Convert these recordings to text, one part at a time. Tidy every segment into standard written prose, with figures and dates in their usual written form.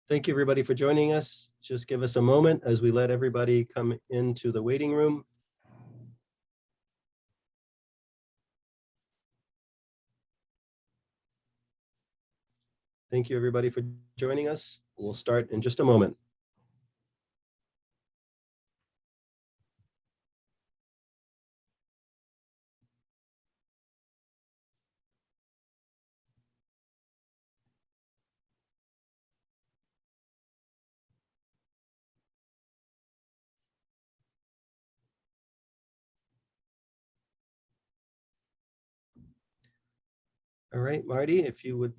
Thank you, everybody, for joining us. Just give us a moment as we let everybody come into the waiting room. Thank you, everybody, for joining us. We'll start in just a moment. All right, Marty, if you would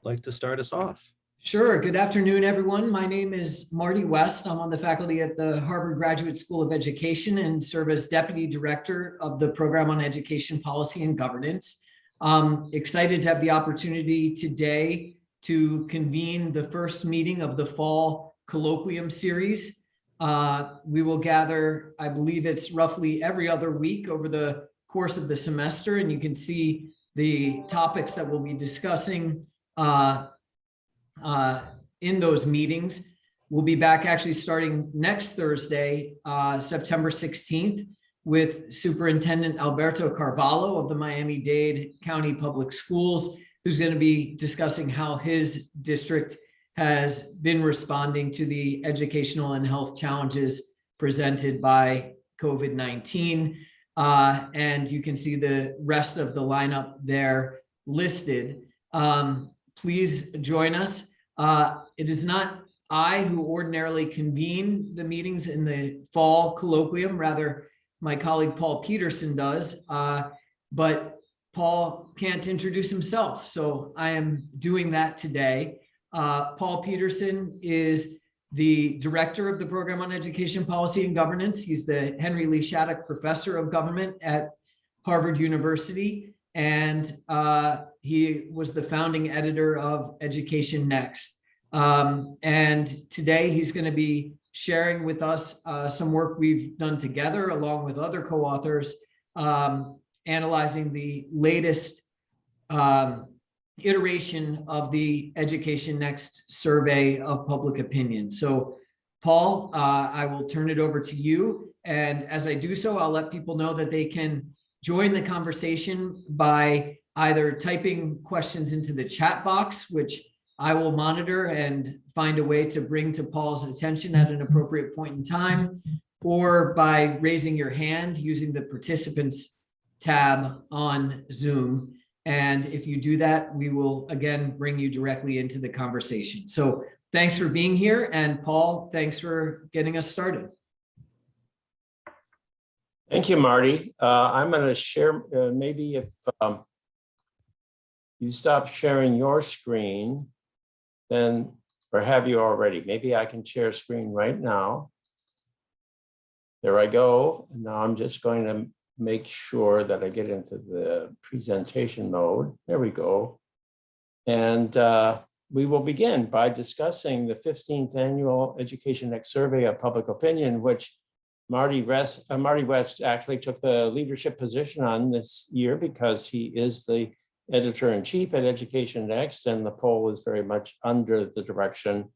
like to start us off. Sure. Good afternoon, everyone. My name is Marty West. I'm on the faculty at the Harvard Graduate School of Education and serve as Deputy Director of the Program on Education Policy and Governance. I'm excited to have the opportunity today to convene the first meeting of the Fall Colloquium Series. We will gather, I believe it's roughly every other week over the course of the semester, and you can see the topics that we'll be discussing in those meetings. We'll be back actually starting next Thursday, September 16th, with Superintendent Alberto Carvalho of the Miami-Dade County Public Schools, who's going to be discussing how his district has been responding to the educational and health challenges presented by COVID-19. And you can see the rest of the lineup there listed. Please join us. It is not I who ordinarily convene the meetings in the Fall Colloquium, rather my colleague Paul Peterson does, but Paul can't introduce himself, so I am doing that today. Paul Peterson is the director of the Program on Education Policy and Governance. He's the Henry Lee Shattuck Professor of Government at Harvard University, and he was the founding editor of Education Next. And today he's going to be sharing with us some work we've done together along with other co-authors, analyzing the latest iteration of the Education Next survey of public opinion. So Paul, I will turn it over to you. And as I do so, I'll let people know that they can join the conversation by either typing questions into the chat box, which I will monitor and find a way to bring to Paul's attention at an appropriate point in time, or by raising your hand using the participants tab on Zoom. And if you do that, we will again bring you directly into the conversation. So thanks for being here. And Paul, thanks for getting us started. Thank you, Marty. I'm going to share, maybe if you stop sharing your screen, then, or have you already? Maybe I can share screen right now. There I go. Now I'm just going to make sure that I get into the presentation mode. There we go. And we will begin by discussing the 15th Annual Education Next Survey of Public Opinion, which Marty West actually took the leadership position on this year because he is the editor-in-chief at Education Next, and the poll is very much under the direction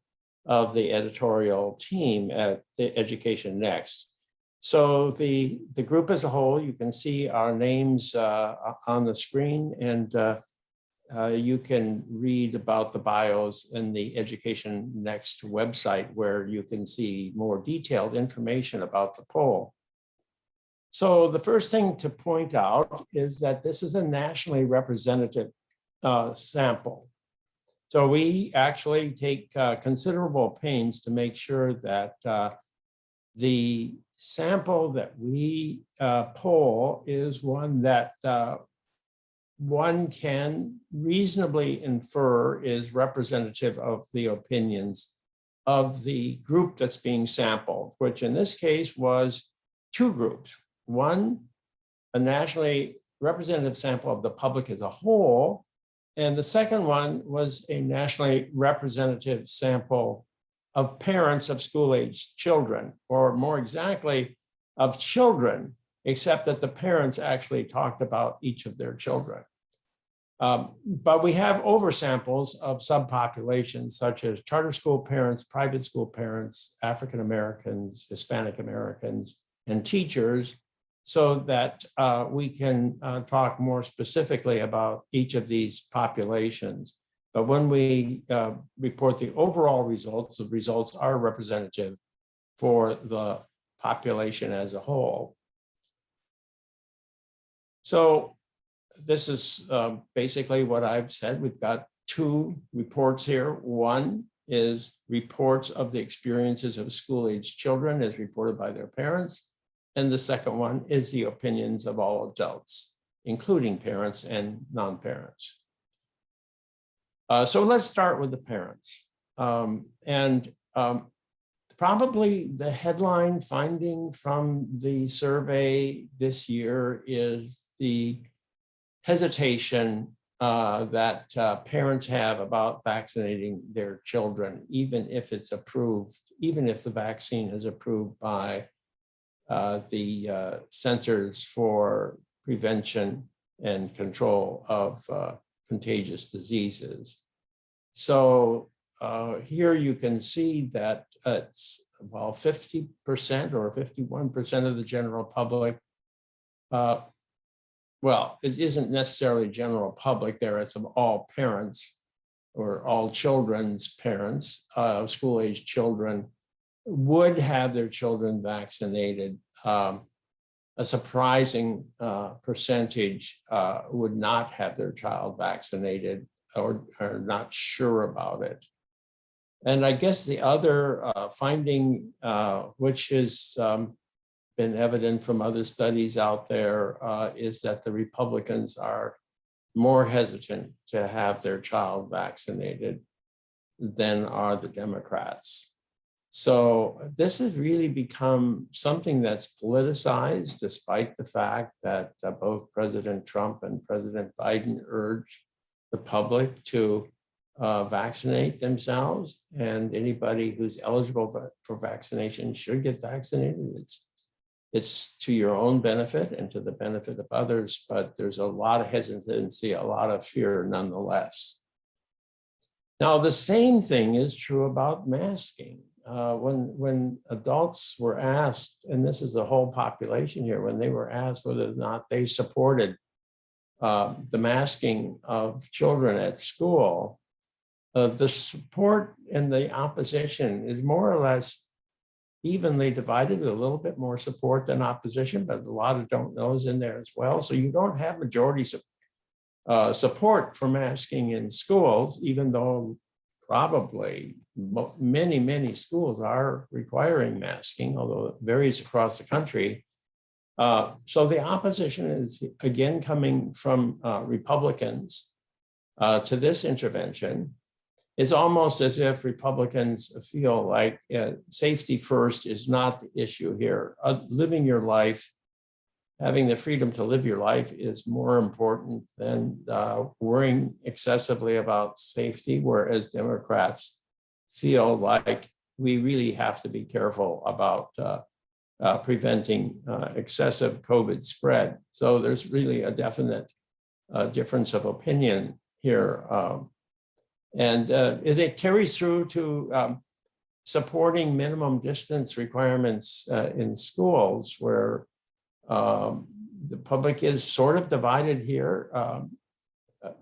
of the editorial team at the Education Next. So the group as a whole, you can see our names on the screen, and you can read about the bios in the Education Next website, where you can see more detailed information about the poll. So the first thing to point out is that this is a nationally representative sample. So we actually take considerable pains to make sure that the sample that we poll is one that one can reasonably infer is representative of the opinions of the group that's being sampled, which in this case was two groups. One, a nationally representative sample of the public as a whole, and the second one was a nationally representative sample of parents of school-aged children, or more exactly, of children, except that the parents actually talked about each of their children. But we have oversamples of subpopulations such as charter school parents, private school parents, African Americans, Hispanic Americans, and teachers, so that we can talk more specifically about each of these populations. But when we report the overall results, the results are representative for the population as a whole. So this is basically what I've said. We've got two reports here. One is reports of the experiences of school-aged children as reported by their parents. And the second one is the opinions of all adults, including parents and non-parents. So let's start with the parents. Probably the headline finding from the survey this year is the hesitation that parents have about vaccinating their children, even if it's approved, even if the vaccine is approved by the Centers for Prevention and Control of Contagious Diseases. So here you can see that it's well 50% or 51% of the general public. Well, it isn't necessarily general public there. It's of all parents or all children's parents, school-aged children would have their children vaccinated. A surprising percentage would not have their child vaccinated or are not sure about it. And I guess the other finding, which has been evident from other studies out there, is that the Republicans are more hesitant to have their child vaccinated than are the Democrats. So this has really become something that's politicized, despite the fact that both President Trump and President Biden urged the public to vaccinate themselves, and anybody who's eligible for vaccination should get vaccinated. It's to your own benefit and to the benefit of others, but there's a lot of hesitancy, a lot of fear nonetheless. Now, the same thing is true about masking. When adults were asked, and this is the whole population here, when they were asked whether or not they supported the masking of children at school, the support and the opposition is more or less evenly divided, with a little bit more support than opposition, but a lot of don't knows in there as well. So you don't have majority support for masking in schools, even though probably many schools are requiring masking, although it varies across the country. So the opposition is again coming from Republicans to this intervention. It's almost as if Republicans feel like safety first is not the issue here. Living your life, having the freedom to live your life is more important than worrying excessively about safety, whereas Democrats feel like we really have to be careful about preventing excessive COVID spread. So there's really a definite difference of opinion here. And it carries through to supporting minimum distance requirements in schools, where the public is sort of divided here.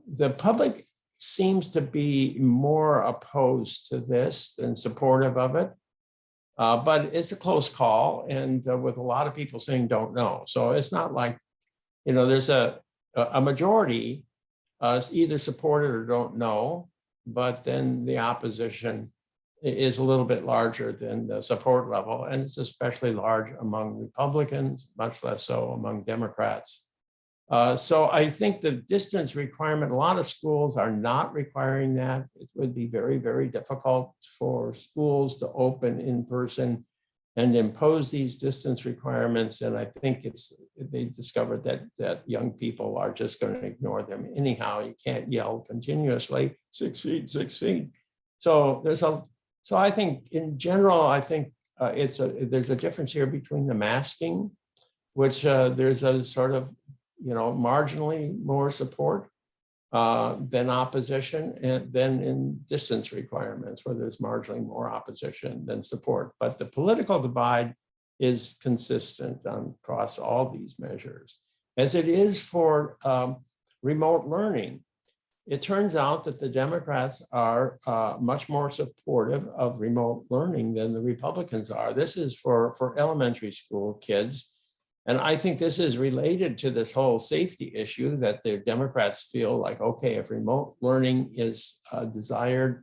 The public seems to be more opposed to this than supportive of it. But it's a close call, and with a lot of people saying don't know. So it's not like, there's a majority either support it or don't know, but then the opposition is a little bit larger than the support level, and it's especially large among Republicans, much less so among Democrats. So I think the distance requirement, a lot of schools are not requiring that. It would be very, very difficult for schools to open in person and impose these distance requirements. And I think they discovered that young people are just going to ignore them anyhow. You can't yell continuously, 6 feet, 6 feet. So so I think in general, I think there's a difference here between the masking, which there's a sort of, marginally more support, than opposition, and then in distance requirements where there's marginally more opposition than support. But the political divide is consistent across all these measures. As it is for remote learning, it turns out that the Democrats are much more supportive of remote learning than the Republicans are. This is for elementary school kids. And I think this is related to this whole safety issue that the Democrats feel like, okay, if remote learning is desired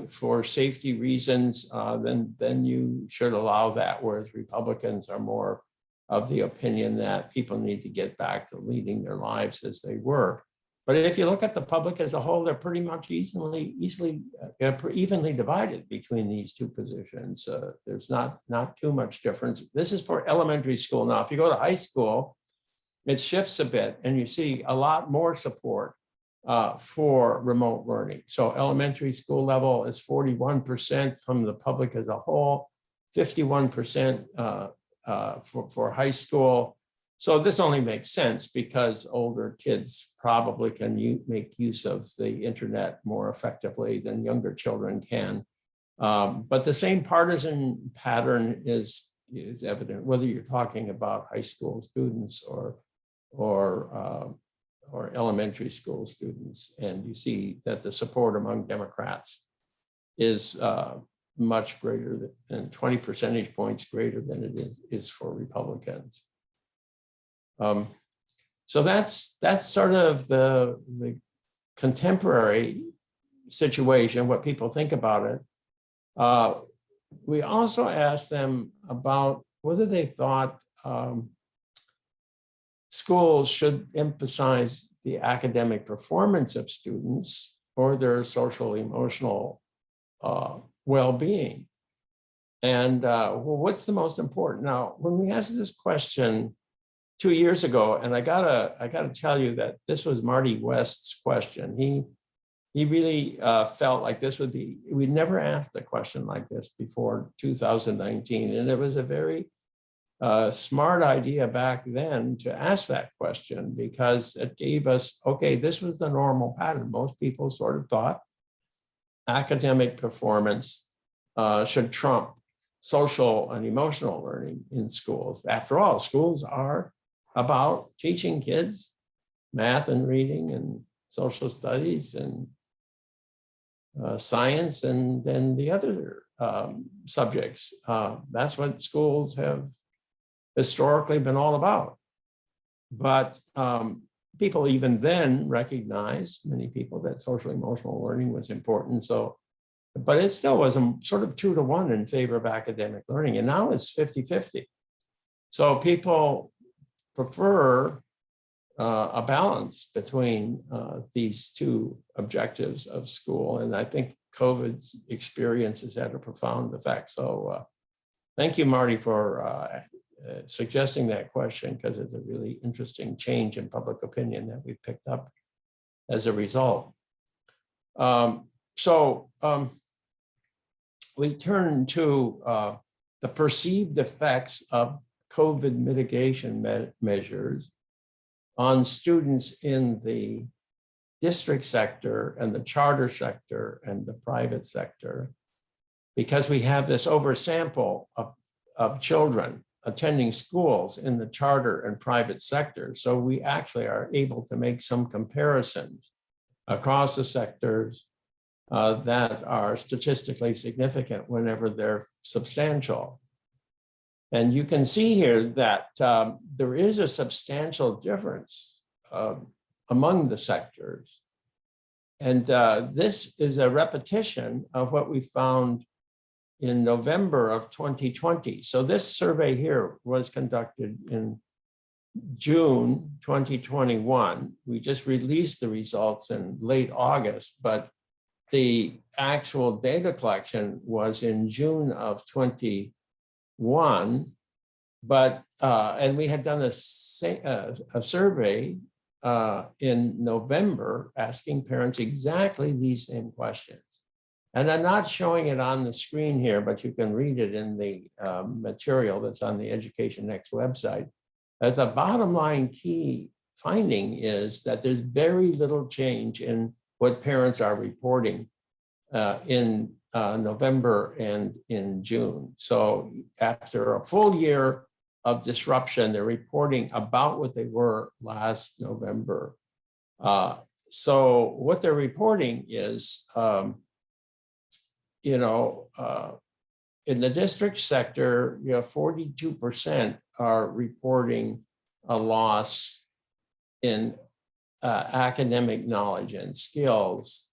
for safety reasons, then you should allow that, whereas Republicans are more of the opinion that people need to get back to leading their lives as they were. But if you look at the public as a whole, they're pretty much evenly divided between these two positions. There's not too much difference. This is for elementary school. Now, if you go to high school, it shifts a bit and you see a lot more support for remote learning. So elementary school level is 41% from the public as a whole, 51% for high school. So this only makes sense because older kids probably can make use of the internet more effectively than younger children can. But the same partisan pattern is evident, whether you're talking about high school students or elementary school students. And you see that the support among Democrats is much greater than 20 percentage points greater than it is for Republicans. So that's sort of the contemporary situation, what people think about it. We also asked them about whether they thought schools should emphasize the academic performance of students or their social emotional well-being. And well, what's the most important? Now, when we asked this question 2 years ago, and I gotta tell you that this was Marty West's question. He really felt like this would be, we'd never asked a question like this before 2019. And it was a very smart idea back then to ask that question because it gave us, okay, this was the normal pattern. Most people sort of thought academic performance should trump social and emotional learning in schools. After all, schools are about teaching kids math and reading and social studies and science and then the other subjects. That's what schools have historically been all about. But people even then recognized, many people, that social emotional learning was important. So, but it still was a sort of 2-to-1 in favor of academic learning. And now it's 50-50. So people prefer a balance between these two objectives of school. And I think COVID's experience has had a profound effect. So thank you, Marty, for suggesting that question, because it's a really interesting change in public opinion that we picked up as a result. We turn to the perceived effects of COVID mitigation measures on students in the district sector and the charter sector and the private sector, because we have this oversample of children attending schools in the charter and private sector. So we actually are able to make some comparisons across the sectors that are statistically significant whenever they're substantial. And you can see here that there is a substantial difference among the sectors. And this is a repetition of what we found in November of 2020. So this survey here was conducted in June 2021. We just released the results in late August, but the actual data collection was in June of 21. But and we had done a survey in November asking parents exactly these same questions. And I'm not showing it on the screen here, but you can read it in the material that's on the Education Next website. As a bottom line key finding is that there's very little change in what parents are reporting in November and in June. So after a full year of disruption, they're reporting about what they were last November. So what they're reporting is, in the district sector, 42% are reporting a loss in academic knowledge and skills,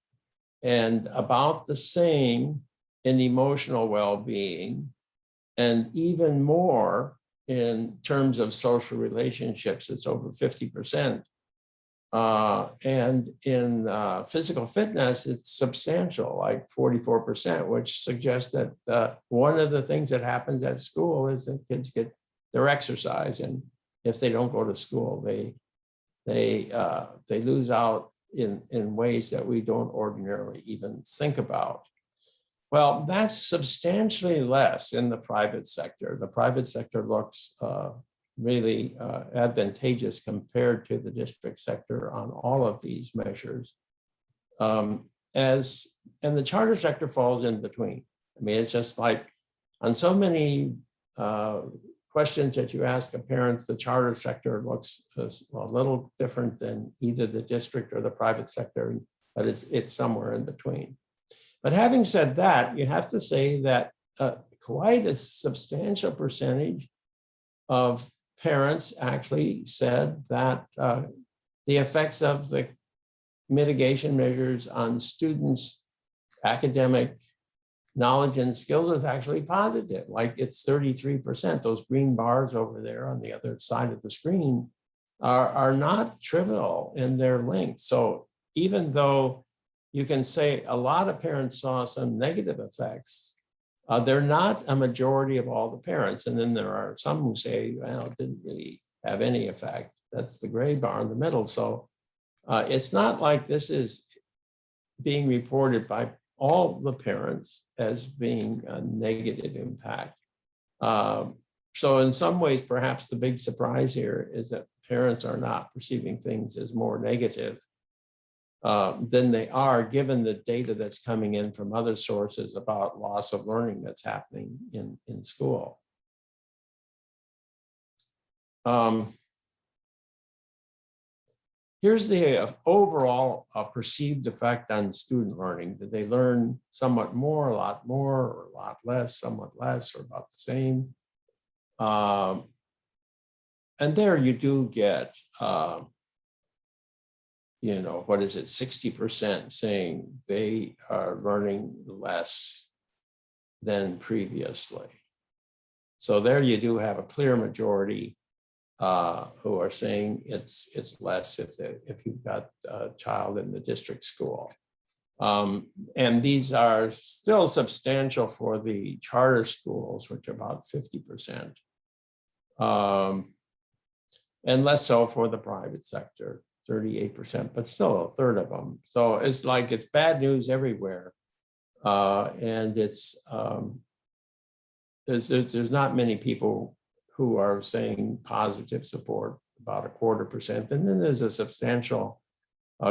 and about the same in emotional well-being, and even more in terms of social relationships. It's over 50%. And in physical fitness, it's substantial, like 44%, which suggests that one of the things that happens at school is that kids get their exercise, and if they don't go to school, they lose out in ways that we don't ordinarily even think about. Well, that's substantially less in the private sector. The private sector looks really advantageous compared to the district sector on all of these measures. And the charter sector falls in between. I mean, it's just like on so many questions that you ask a parent, the charter sector looks a little different than either the district or the private sector, but it's somewhere in between. But having said that, you have to say that quite a substantial percentage of parents actually said that the effects of the mitigation measures on students' academic knowledge and skills is actually positive. Like it's 33%. Those green bars over there on the other side of the screen are not trivial in their length. So even though you can say a lot of parents saw some negative effects, they're not a majority of all the parents. And then there are some who say, well, it didn't really have any effect. That's the gray bar in the middle. So it's not like this is being reported by all the parents as being a negative impact. So in some ways, perhaps the big surprise here is that parents are not perceiving things as more negative than they are, given the data that's coming in from other sources about loss of learning that's happening in school. Here's the overall perceived effect on student learning. Did they learn somewhat more, a lot more, or a lot less, somewhat less, or about the same? And there you do get, what is it, 60% saying they are learning less than previously. So there you do have a clear majority who are saying it's less if you've got a child in the district school. And these are still substantial for the charter schools, which are about 50%. And less so for the private sector, 38%, but still a third of them. So it's like it's bad news everywhere. And it's there's not many people who are saying positive support, about 0.25%. And then there's a substantial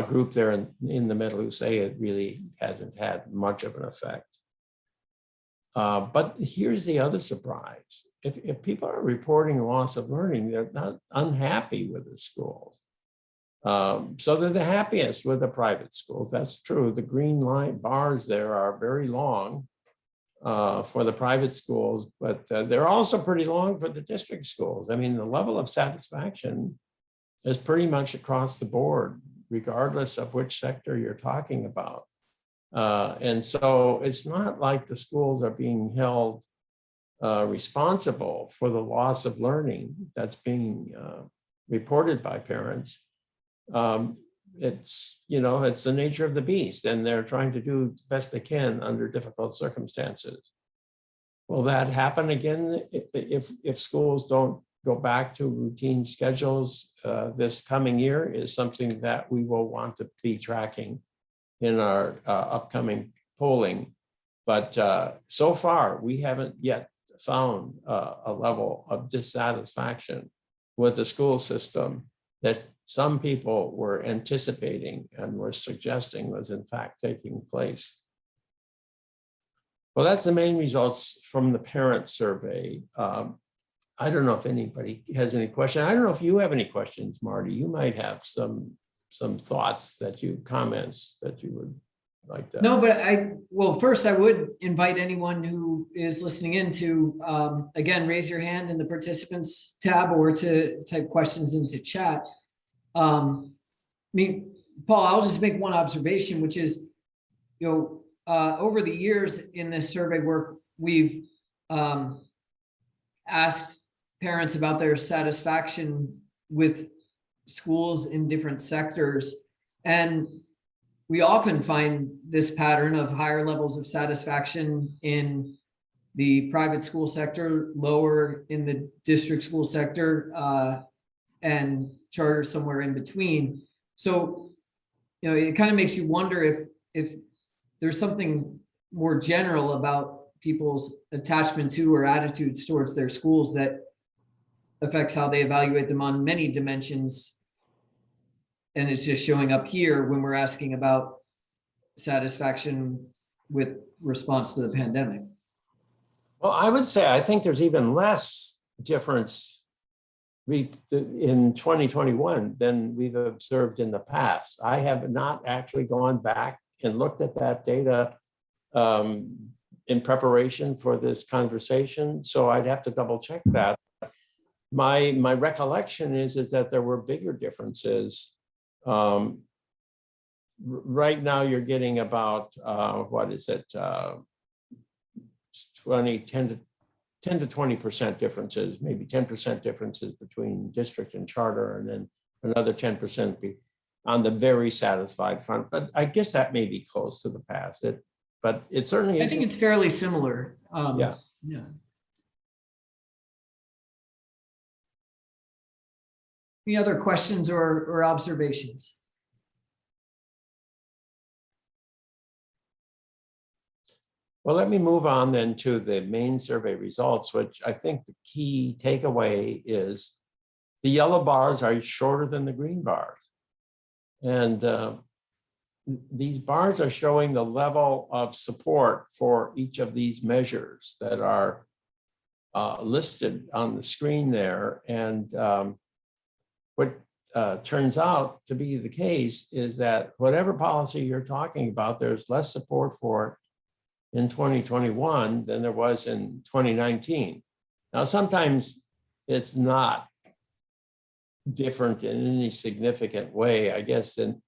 group there in the middle who say it really hasn't had much of an effect. But here's the other surprise. If people are reporting loss of learning, they're not unhappy with the schools. So they're the happiest with the private schools. That's true. The green line bars there are very long for the private schools, but they're also pretty long for the district schools. I mean, the level of satisfaction is pretty much across the board, regardless of which sector you're talking about. And so it's not like the schools are being held responsible for the loss of learning that's being reported by parents. It's the nature of the beast, and they're trying to do the best they can under difficult circumstances. Will that happen again if schools don't go back to routine schedules this coming year? Is something that we will want to be tracking in our upcoming polling. But so far, we haven't yet found a level of dissatisfaction with the school system that some people were anticipating and were suggesting was in fact taking place. Well, that's the main results from the parent survey. I don't know if anybody has any question. I don't know if you have any questions, Marty. You might have some thoughts comments that you would like to. No, but well, first I would invite anyone who is listening in to, again, raise your hand in the participants tab or to type questions into chat. I mean, Paul, I'll just make one observation, which is, over the years in this survey work, we've asked parents about their satisfaction with schools in different sectors. And we often find this pattern of higher levels of satisfaction in the private school sector, lower in the district school sector, and charter somewhere in between. So, it kind of makes you wonder if there's something more general about people's attachment to or attitudes towards their schools that affects how they evaluate them on many dimensions. And it's just showing up here when we're asking about satisfaction with response to the pandemic. Well, I would say I think there's even less difference in 2021 than we've observed in the past. I have not actually gone back and looked at that data in preparation for this conversation, so I'd have to double check that. My recollection is that there were bigger differences. Right now you're getting about, 10 to 20% differences, maybe 10% differences between district and charter, and then another 10% on the very satisfied front. But I guess that may be close to the past. But it certainly is. I think it's fairly similar. Yeah. Any other questions or observations? Well, let me move on then to the main survey results, which I think the key takeaway is the yellow bars are shorter than the green bars. And these bars are showing the level of support for each of these measures that are listed on the screen there. And what turns out to be the case is that whatever policy you're talking about, there's less support for it in 2021 than there was in 2019. Now, sometimes it's not different in any significant way, I guess, in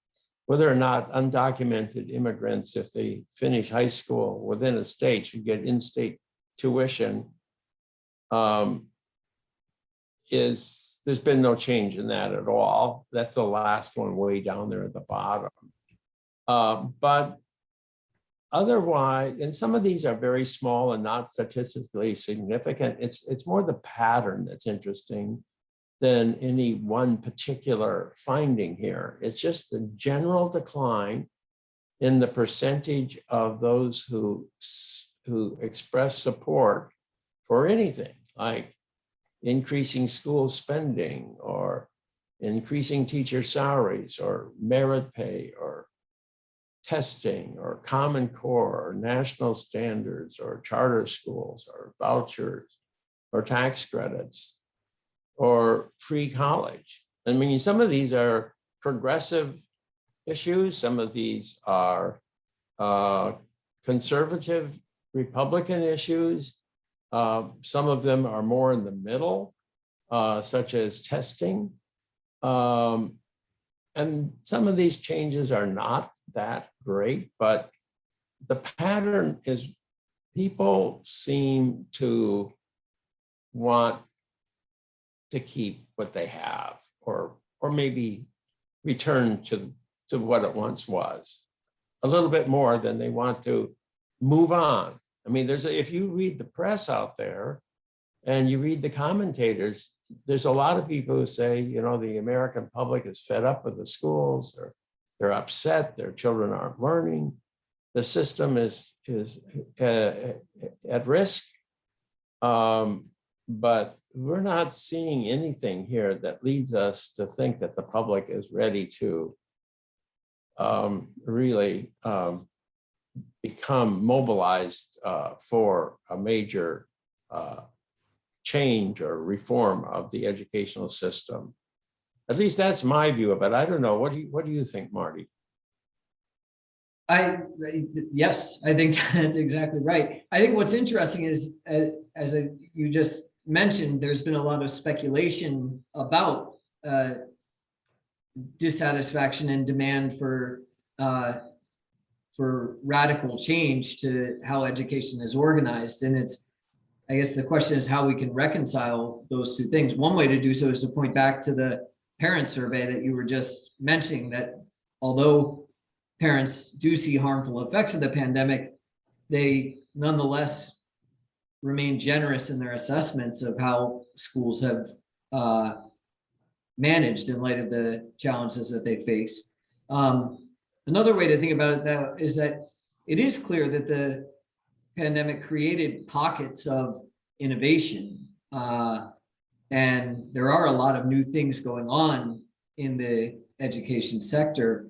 whether or not undocumented immigrants, if they finish high school within a state, should get in-state tuition. There's been no change in that at all. That's the last one way down there at the bottom. But otherwise, and some of these are very small and not statistically significant. It's more the pattern that's interesting than any one particular finding here. It's just the general decline in the percentage of those who express support for anything, like increasing school spending or increasing teacher salaries or merit pay or testing or Common Core or national standards or charter schools or vouchers or tax credits or free college. I mean, some of these are progressive issues. Some of these are conservative Republican issues. Some of them are more in the middle, such as testing. And some of these changes are not that great, but the pattern is people seem to want to keep what they have, or maybe return to what it once was, a little bit more than they want to move on. I mean, if you read the press out there and you read the commentators, there's a lot of people who say, the American public is fed up with the schools, or they're upset, their children aren't learning, the system is at risk. but we're not seeing anything here that leads us to think that the public is ready to really become mobilized for a major change or reform of the educational system. At least that's my view of it. I don't know. What do you think, Marty? Yes, I think that's exactly right. I think what's interesting is, you just mentioned, there's been a lot of speculation about dissatisfaction and demand for radical change to how education is organized. And I guess the question is how we can reconcile those two things. One way to do so is to point back to the parent survey that you were just mentioning, that although parents do see harmful effects of the pandemic, they nonetheless remain generous in their assessments of how schools have managed in light of the challenges that they face. Another way to think about it is that it is clear that the pandemic created pockets of innovation. And there are a lot of new things going on in the education sector,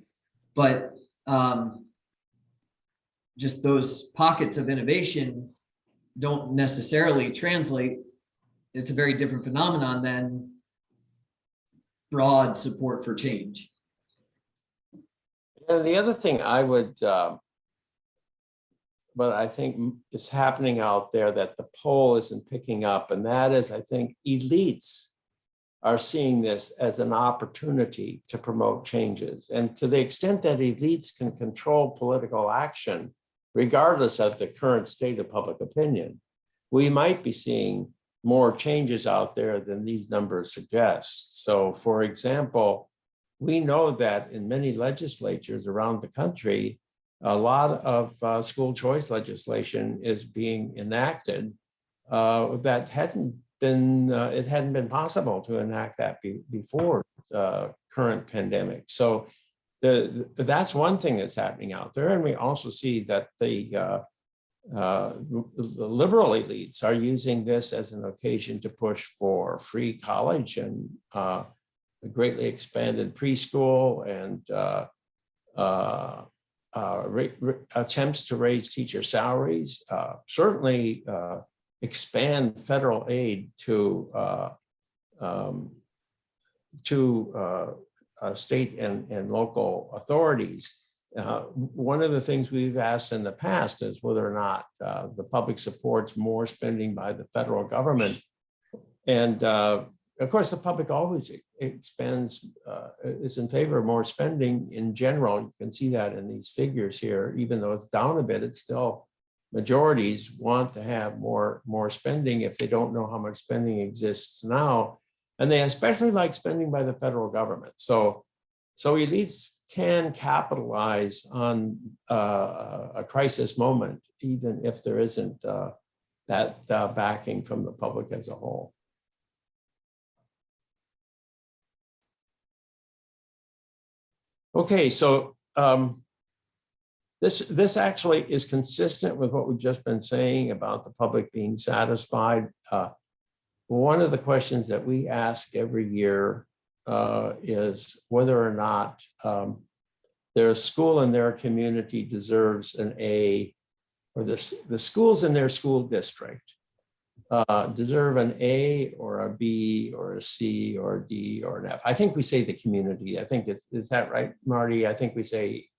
but just those pockets of innovation don't necessarily translate. It's a very different phenomenon than broad support for change. And the other thing I would, but I think is happening out there that the poll isn't picking up, and that is, I think elites are seeing this as an opportunity to promote changes. And to the extent that elites can control political action, regardless of the current state of public opinion, we might be seeing more changes out there than these numbers suggest. So for example, we know that in many legislatures around the country, a lot of school choice legislation is being enacted that hadn't been, it hadn't been possible to enact that before current pandemic. So that's one thing that's happening out there. And we also see that the liberal elites are using this as an occasion to push for free college and greatly expanded preschool and attempts to raise teacher salaries, certainly expand federal aid to state and local authorities. One of the things we've asked in the past is whether or not the public supports more spending by the federal government. And of course, the public always expands, is in favor of more spending in general. You can see that in these figures here, even though it's down a bit, it's still majorities want to have more spending if they don't know how much spending exists now. And they especially like spending by the federal government. So elites can capitalize on a crisis moment, even if there isn't that backing from the public as a whole. Okay, so this actually is consistent with what we've just been saying about the public being satisfied. One of the questions that we ask every year is whether or not their school in their community deserves an A, or the schools in their school district deserve an A or a B or a C or a D or an F. I think we say the community. I think is that right, Marty? I think we say,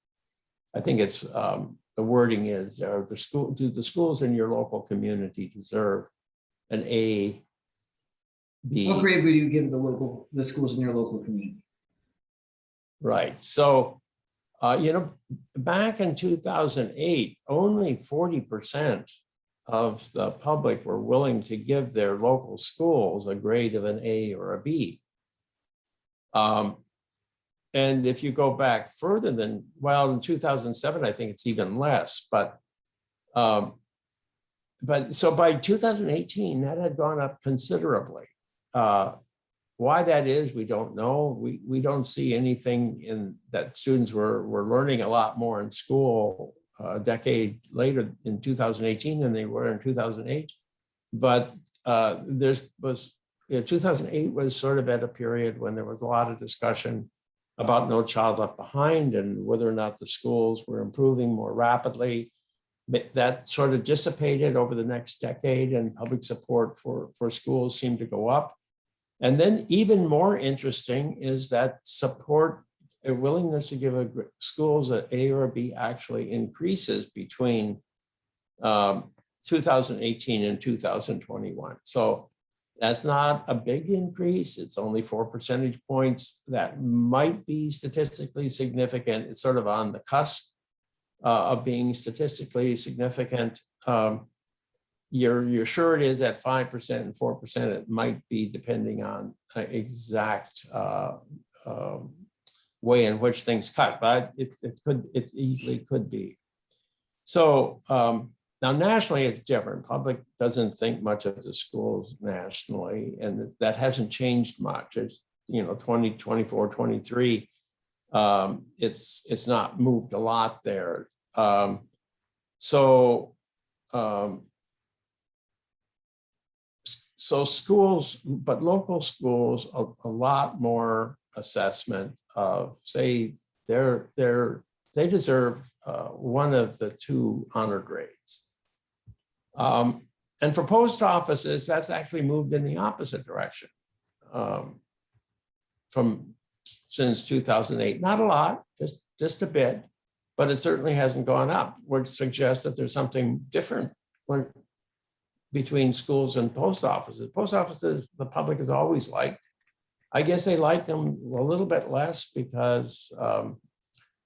I think it's the wording is, do the schools in your local community deserve an A, B? What grade would you give the schools in your local community? Right. So, back in 2008, only 40% of the public were willing to give their local schools a grade of an A or a B. And if you go back further than, well, in 2007, I think it's even less, but so by 2018, that had gone up considerably. Why that is, we don't know. We don't see anything in that students were learning a lot more in school a decade later in 2018 than they were in 2008. But 2008 was sort of at a period when there was a lot of discussion about No Child Left Behind and whether or not the schools were improving more rapidly. That sort of dissipated over the next decade, and public support for schools seemed to go up. And then even more interesting is that support, a willingness to give schools an A or a B actually increases between 2018 and 2021. So that's not a big increase. It's only 4 percentage points. That might be statistically significant. It's sort of on the cusp of being statistically significant. You're sure it is at 5% and 4%. It might be depending on exact way in which things cut, but it easily could be. So now nationally it's different. Public doesn't think much of the schools nationally, and that hasn't changed much. It's 2024, 23. It's not moved a lot there. So schools, but local schools, a lot more assessment of, say, they deserve one of the 2 honor grades. And for post offices, that's actually moved in the opposite direction since 2008. Not a lot, just a bit, but it certainly hasn't gone up, which suggests that there's something different between schools and post offices. Post offices, the public has always liked. I guess they like them a little bit less because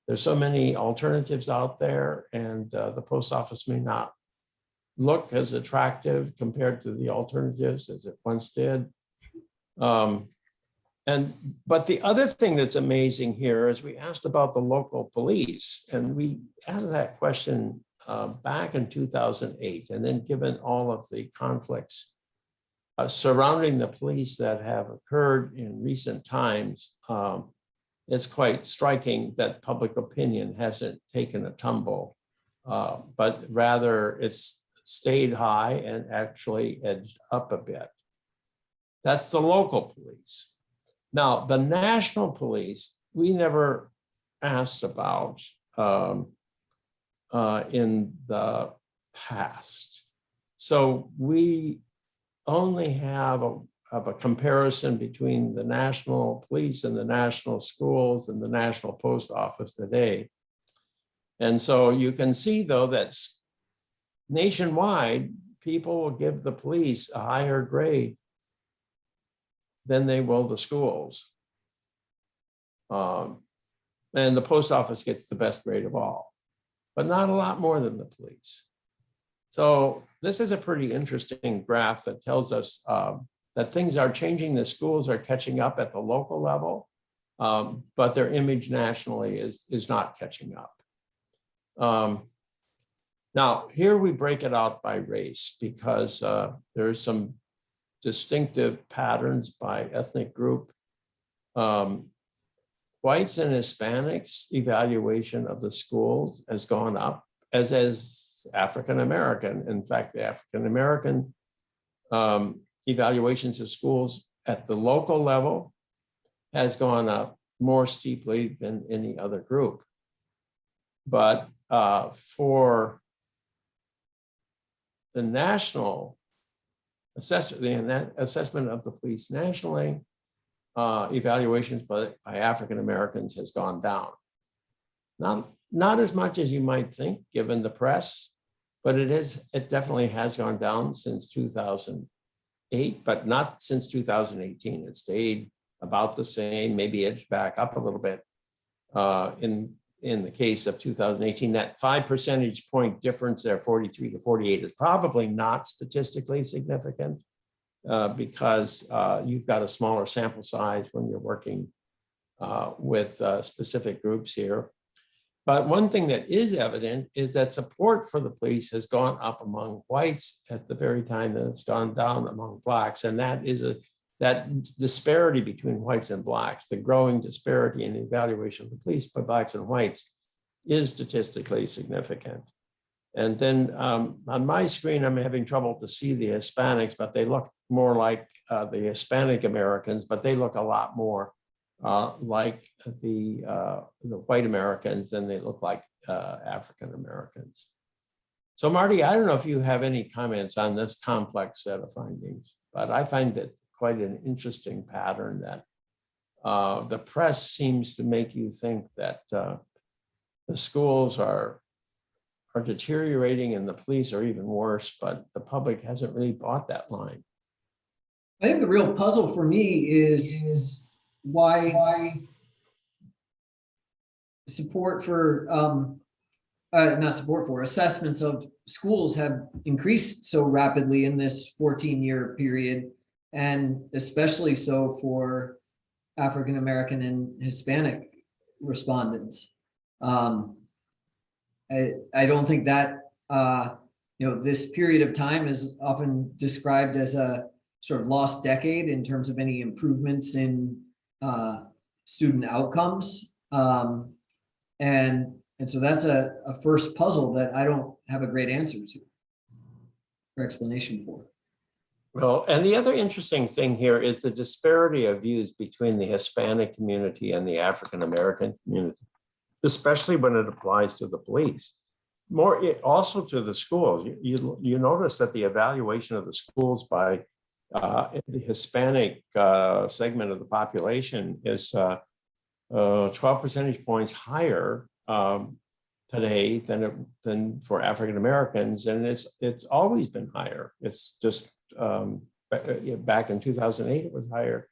there's so many alternatives out there, and the post office may not look as attractive compared to the alternatives as it once did. But the other thing that's amazing here is we asked about the local police, and we asked that question back in 2008, and then given all of the conflicts surrounding the police that have occurred in recent times, it's quite striking that public opinion hasn't taken a tumble, but rather it's stayed high and actually edged up a bit. That's the local police. Now, the national police, we never asked about in the past. So we only have a comparison between the national police and the national schools and the national post office today. And so you can see, though, that nationwide, people will give the police a higher grade than they will the schools. And the post office gets the best grade of all, but not a lot more than the police. So this is a pretty interesting graph that tells us that things are changing. The schools are catching up at the local level, but their image nationally is not catching up. Now, here we break it out by race because there's some distinctive patterns by ethnic group. Whites and Hispanics evaluation of the schools has gone up, as has African-American. In fact, the African-American evaluations of schools at the local level has gone up more steeply than any other group. But for the national assessment, the assessment of the police nationally, evaluations by African-Americans has gone down. Not as much as you might think, given the press, but it definitely has gone down since 2008, but not since 2018. It stayed about the same, maybe edged back up a little bit. In the case of 2018, that 5 percentage point difference there, 43 to 48, is probably not statistically significant because you've got a smaller sample size when you're working with specific groups here. But one thing that is evident is that support for the police has gone up among whites at the very time that it's gone down among blacks. And that is that disparity between whites and blacks, the growing disparity in the evaluation of the police by blacks and whites, is statistically significant. And then on my screen, I'm having trouble to see the Hispanics, but they look more like the Hispanic Americans, but they look a lot more like the white Americans than they look like African Americans. So Marty, I don't know if you have any comments on this complex set of findings, but I find it quite an interesting pattern that the press seems to make you think that the schools are deteriorating and the police are even worse, but the public hasn't really bought that line. I think the real puzzle for me is why support for not support for assessments of schools have increased so rapidly in this 14-year period, and especially so for African American and Hispanic respondents. I don't think that this period of time is often described as a sort of lost decade in terms of any improvements in student outcomes. And so that's a first puzzle that I don't have a great answer to or explanation for. Well, and the other interesting thing here is the disparity of views between the Hispanic community and the African American community, especially when it applies to the police. More also to the schools. You notice that the evaluation of the schools by the Hispanic segment of the population is 12 percentage points higher today than for African Americans, and it's always been higher. It's just back in 2008 it was higher,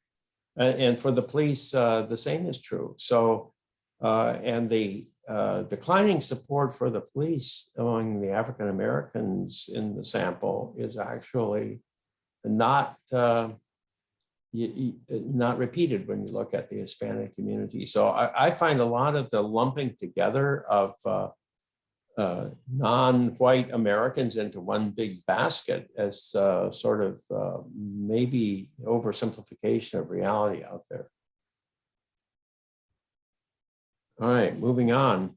and for the police the same is true. So and the declining support for the police among the African Americans in the sample is actually not repeated when you look at the Hispanic community. So I find a lot of the lumping together of non-white Americans into one big basket as sort of maybe oversimplification of reality out there. All right, moving on.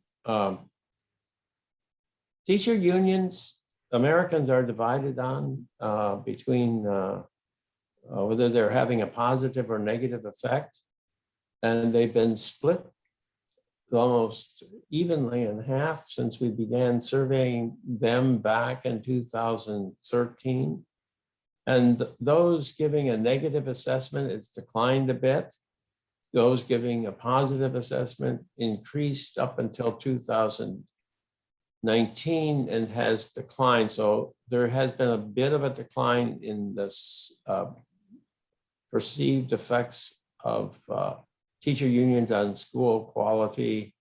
Teacher unions, Americans are divided on between whether they're having a positive or negative effect. And they've been split almost evenly in half since we began surveying them back in 2013. And those giving a negative assessment, it's declined a bit. Those giving a positive assessment increased up until 2019 and has declined. So there has been a bit of a decline in this perceived effects of teacher unions on school quality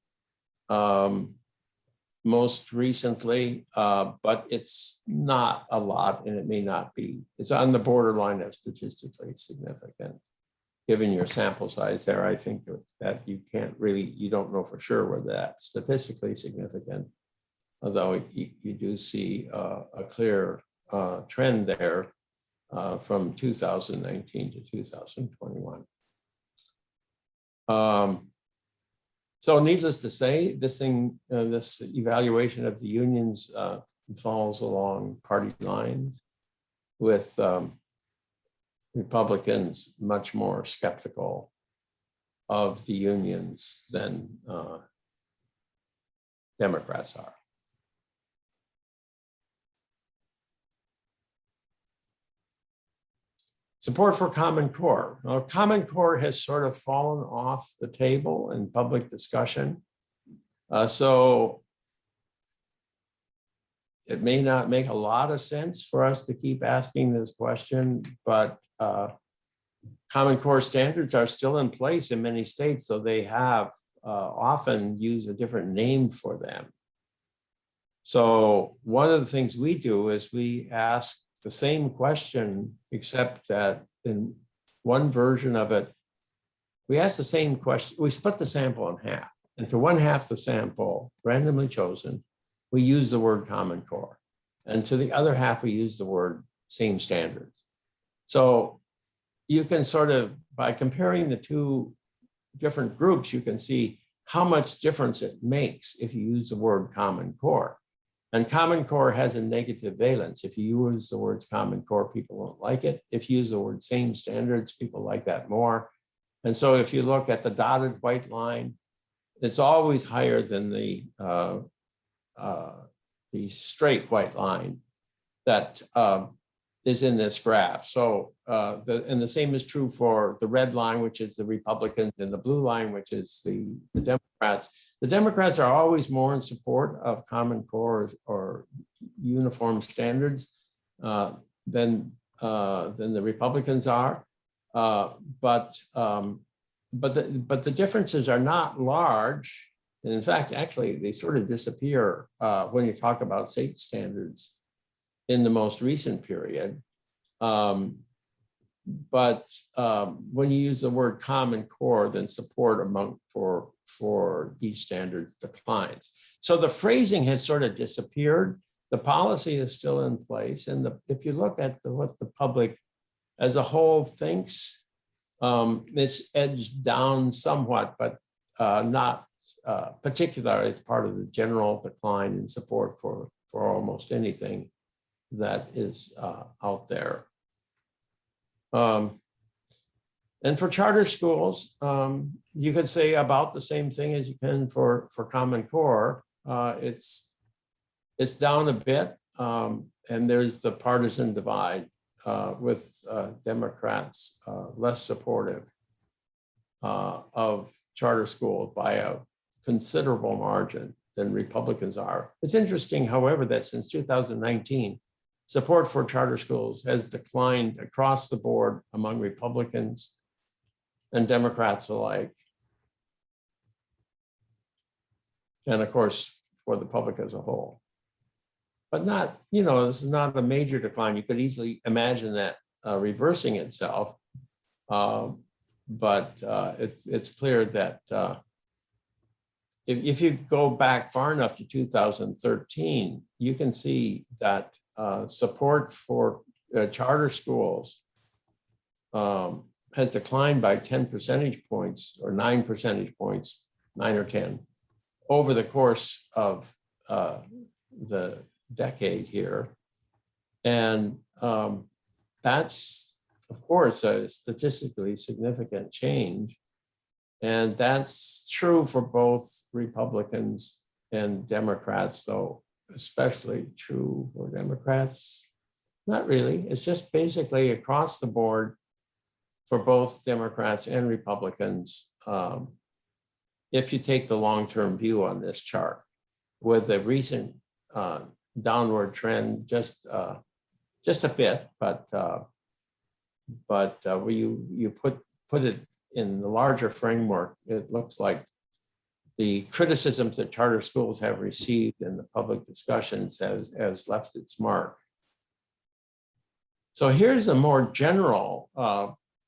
most recently, but it's not a lot and it may not be. It's on the borderline of statistically significant. Given your sample size there, I think that you don't know for sure whether that's statistically significant, although you do see a clear trend there from 2019 to 2021. So needless to say, this evaluation of the unions falls along party lines, with Republicans much more skeptical of the unions than Democrats are. Support for Common Core. Now, Common Core has sort of fallen off the table in public discussion. So it may not make a lot of sense for us to keep asking this question, but Common Core standards are still in place in many states, so they have often used a different name for them. So one of the things we do is we ask the same question, except that in one version of it, we ask the same question. We split the sample in half. And to one half the sample, randomly chosen, we use the word Common Core. And to the other half, we use the word same standards. So you can sort of, by comparing the two different groups, you can see how much difference it makes if you use the word Common Core. And Common Core has a negative valence. If you use the words Common Core, people won't like it. If you use the word same standards, people like that more. And so if you look at the dotted white line, it's always higher than the straight white line that is in this graph. So and the same is true for the red line, which is the Republicans, and the blue line, which is the Democrats. The Democrats are always more in support of Common Core or uniform standards than the Republicans are. But the differences are not large. And in fact, actually, they sort of disappear when you talk about state standards in the most recent period. When you use the word Common Core, then support for these standards declines. So the phrasing has sort of disappeared. The policy is still in place. And if you look at what the public as a whole thinks, it's edged down somewhat, but not particularly as part of the general decline in support for almost anything that is out there. And for charter schools, you could say about the same thing as you can for Common Core. It's down a bit, and there's the partisan divide with Democrats less supportive of charter schools by a considerable margin than Republicans are. It's interesting, however, that since 2019, support for charter schools has declined across the board among Republicans and Democrats alike. And of course, for the public as a whole. But not, this is not a major decline. You could easily imagine that reversing itself. But it's clear that if you go back far enough to 2013, you can see that support for charter schools has declined by 10 percentage points or 9 percentage points, 9 or 10, over the course of the decade here. And that's, of course, a statistically significant change. And that's true for both Republicans and Democrats, though especially true for Democrats. Not really. It's just basically across the board for both Democrats and Republicans, if you take the long-term view on this chart, with a recent downward trend, just a bit, but when you put it in the larger framework, it looks like the criticisms that charter schools have received in the public discussions has left its mark. So here's a more general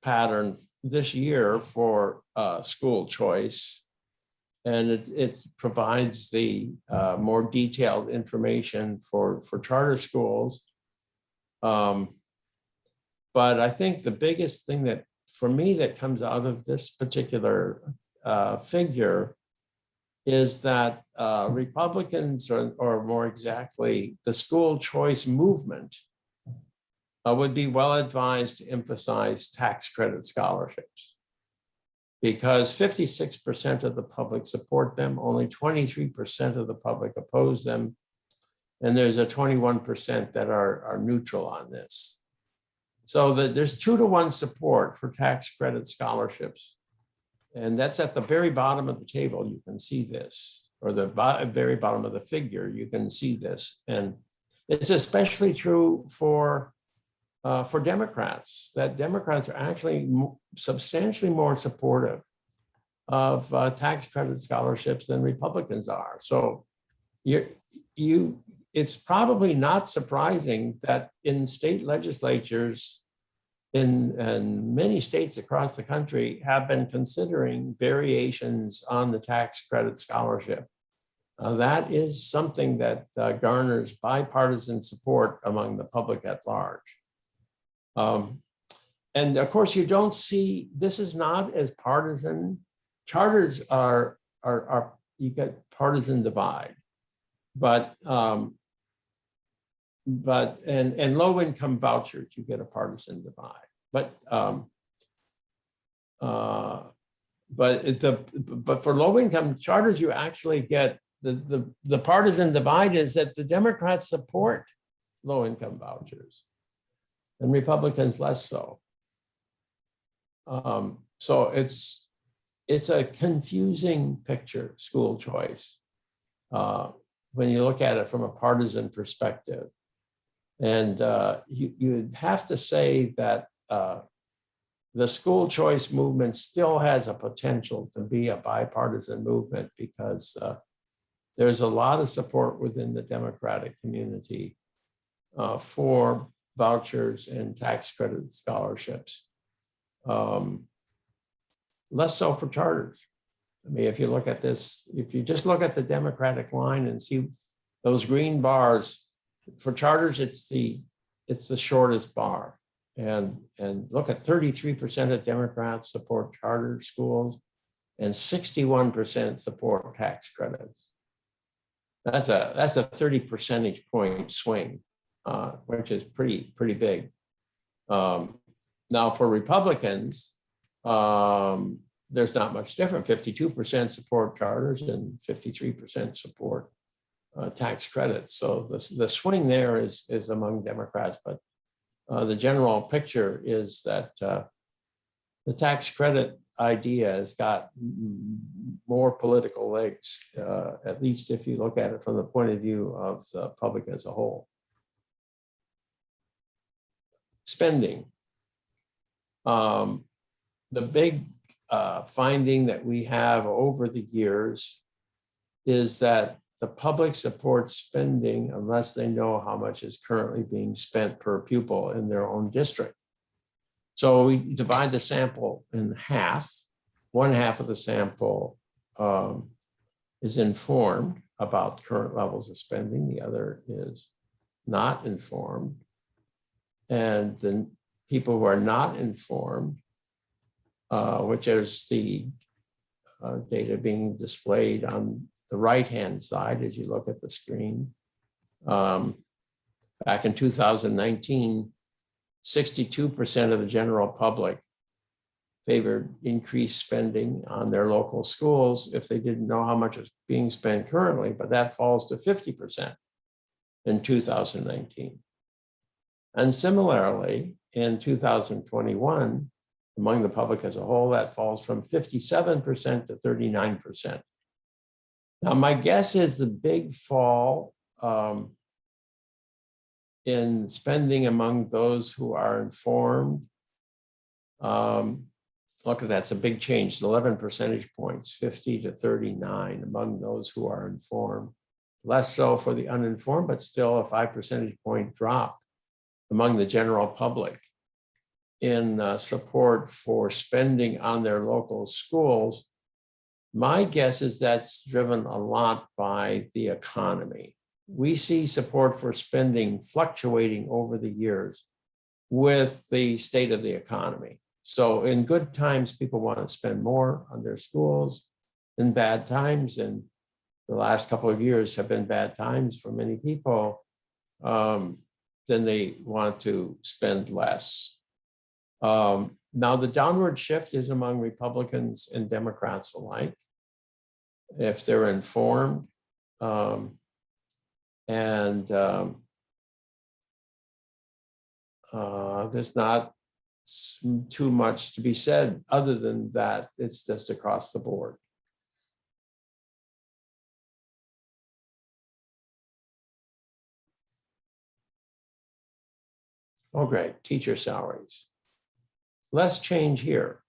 pattern this year for school choice. And it provides the more detailed information for charter schools. But I think the biggest thing that, for me, that comes out of this particular figure is that Republicans, or more exactly, the school choice movement, would be well advised to emphasize tax credit scholarships, because 56% of the public support them, only 23% of the public oppose them, and there's a 21% that are neutral on this. So there's 2-to-1 support for tax credit scholarships. And that's at the very bottom of the table. You can see this, or the very bottom of the figure, you can see this. And it's especially true for Democrats, that Democrats are actually substantially more supportive of tax credit scholarships than Republicans are. So it's probably not surprising that in state legislatures in many states across the country have been considering variations on the tax credit scholarship. That is something that garners bipartisan support among the public at large. And of course, you don't see, this is not as partisan. Charters are you get partisan divide, but and low income vouchers, you get a partisan divide. But for low income charters, you actually get the partisan divide is that the Democrats support low income vouchers and Republicans less so. So it's a confusing picture, school choice, when you look at it from a partisan perspective. And you'd have to say that the school choice movement still has a potential to be a bipartisan movement because there's a lot of support within the Democratic community for vouchers and tax credit scholarships. Less so for charters. I mean, if you look at this, if you just look at the Democratic line and see those green bars, for charters, it's the shortest bar. And look at 33% of Democrats support charter schools and 61% support tax credits. That's a 30 percentage point swing, which is pretty big. Now for Republicans, there's not much different. 52% support charters and 53% support tax credits. So the swing there is among Democrats, but the general picture is that the tax credit idea has got more political legs, at least if you look at it from the point of view of the public as a whole. Spending. The big finding that we have over the years is that the public supports spending unless they know how much is currently being spent per pupil in their own district. So we divide the sample in half. One half of the sample is informed about current levels of spending. The other is not informed. And the people who are not informed, which is the data being displayed on the right-hand side as you look at the screen. Back in 2019, 62% of the general public favored increased spending on their local schools if they didn't know how much is being spent currently, but that falls to 50% in 2019. And similarly, in 2021, among the public as a whole, that falls from 57% to 39%. Now, my guess is the big fall in spending among those who are informed. Look at that, it's a big change, 11 percentage points, 50 to 39 among those who are informed. Less so for the uninformed, but still a 5 percentage point drop among the general public in support for spending on their local schools. My guess is that's driven a lot by the economy. We see support for spending fluctuating over the years with the state of the economy. So in good times, people want to spend more on their schools. In bad times, and the last couple of years have been bad times for many people, then they want to spend less. Now, the downward shift is among Republicans and Democrats alike, if they're informed. There's not too much to be said other than that it's just across the board. Oh, great, teacher salaries. Less change here.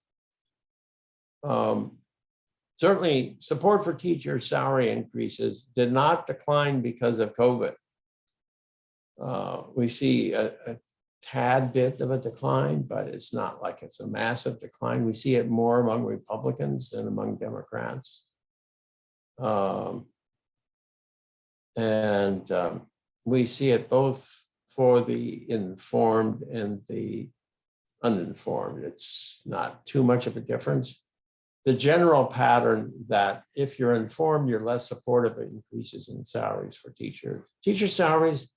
Certainly, support for teacher salary increases did not decline because of COVID. We see a tad bit of a decline, but it's not like it's a massive decline. We see it more among Republicans than among Democrats. We see it both for the informed and the uninformed. It's not too much of a difference. The general pattern that if you're informed, you're less supportive of increases in salaries for teachers. Teacher salaries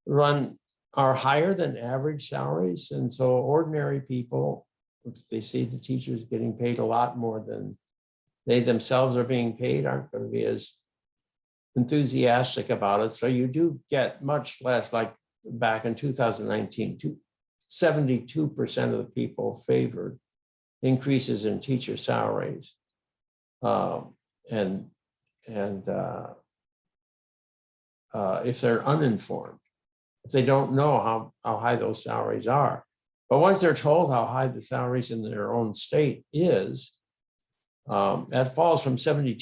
are higher than average salaries. And so ordinary people, if they see the teachers getting paid a lot more than they themselves are being paid, aren't going to be as enthusiastic about it. So you do get much less, like back in 2019, 72% of the people favored increases in teacher salaries. And if they're uninformed, if they don't know how high those salaries are. But once they're told how high the salaries in their own state is, that falls from 72%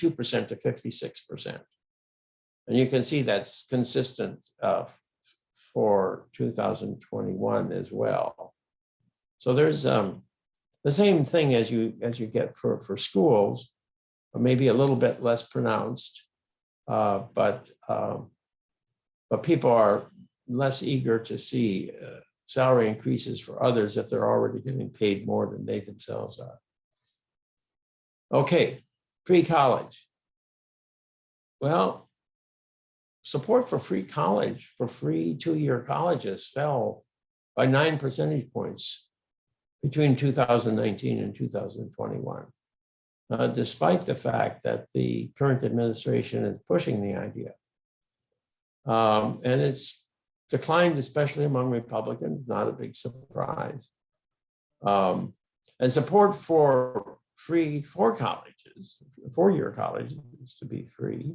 to 56%. And you can see that's consistent for 2021 as well. So there's the same thing as you get for schools, maybe a little bit less pronounced, but people are less eager to see salary increases for others if they're already getting paid more than they themselves are. Okay, free college. Well, support for free college, for free two-year colleges fell by 9 percentage points between 2019 and 2021, despite the fact that the current administration is pushing the idea. And it's declined, especially among Republicans, not a big surprise. And support for free for colleges, four-year colleges to be free,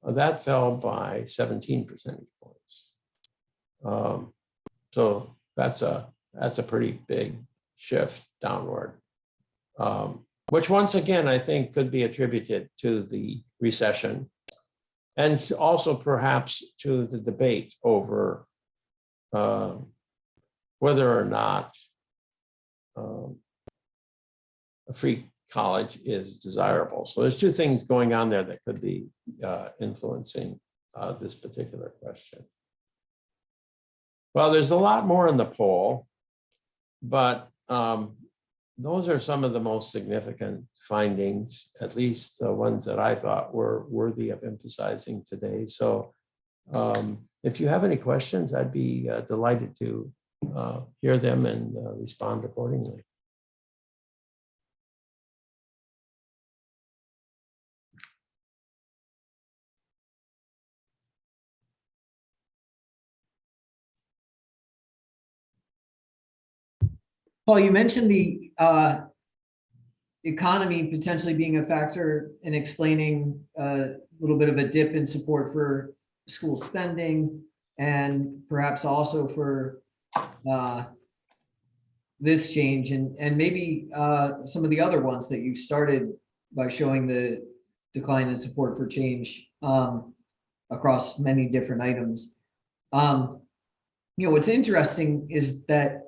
that fell by 17 percentage points. So that's a pretty big shift downward, which once again, I think could be attributed to the recession and also perhaps to the debate over whether or not a free college is desirable. So there's two things going on there that could be influencing this particular question. Well, there's a lot more in the poll, but those are some of the most significant findings, at least the ones that I thought were worthy of emphasizing today. So if you have any questions, I'd be delighted to hear them and respond accordingly. Paul, you mentioned the economy potentially being a factor in explaining a little bit of a dip in support for school spending and perhaps also for this change and maybe some of the other ones that you started by showing the decline in support for change across many different items. What's interesting is that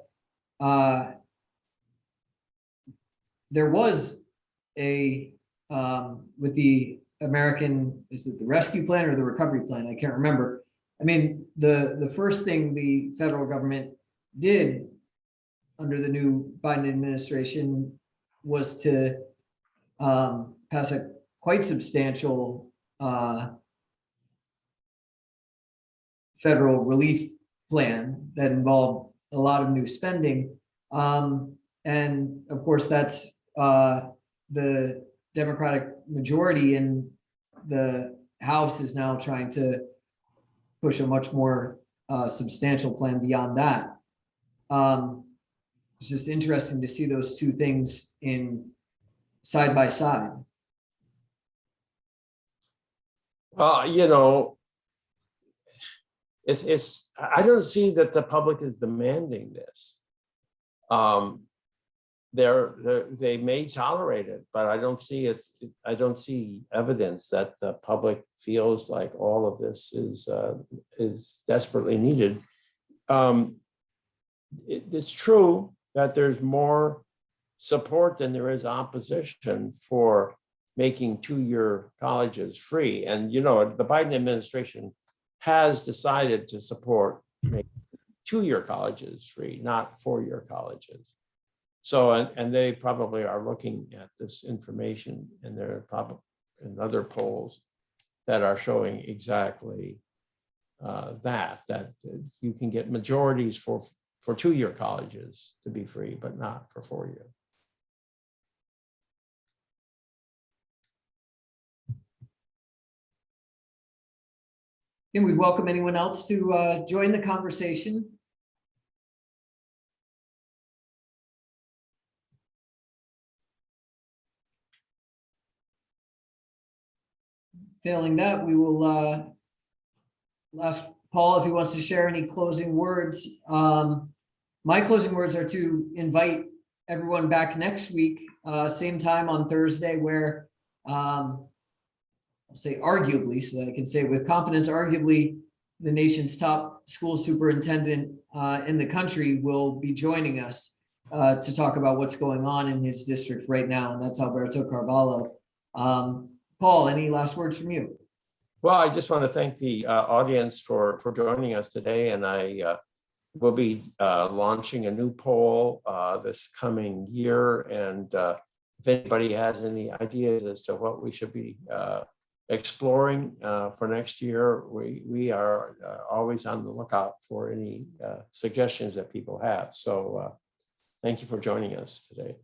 there was a with the American, is it the rescue plan or the recovery plan? I can't remember. I mean, the first thing the federal government did under the new Biden administration was to pass a quite substantial federal relief plan that involved a lot of new spending. And of course, that's the Democratic majority in the House is now trying to push a much more substantial plan beyond that. It's just interesting to see those two things in side by side. Well, it's I don't see that the public is demanding this. They may tolerate it, but I don't see it. I don't see evidence that the public feels like all of this is desperately needed. It's true that there's more support than there is opposition for making two-year colleges free, and the Biden administration has decided to support making two-year colleges free, not four-year colleges. So, and they probably are looking at this information, and there are probably in other polls that are showing exactly that you can get majorities for 2-year colleges to be free, but not for 4-year. And we welcome anyone else to join the conversation. Failing that, we will ask Paul if he wants to share any closing words. My closing words are to invite everyone back next week, same time on Thursday, where I'll say arguably, so that I can say with confidence, arguably the nation's top school superintendent in the country will be joining us to talk about what's going on in his district right now, and that's Alberto Carvalho. Paul, any last words from you? Well, I just want to thank the audience for joining us today, and I will be launching a new poll this coming year. And if anybody has any ideas as to what we should be exploring for next year, we are always on the lookout for any suggestions that people have. So thank you for joining us today.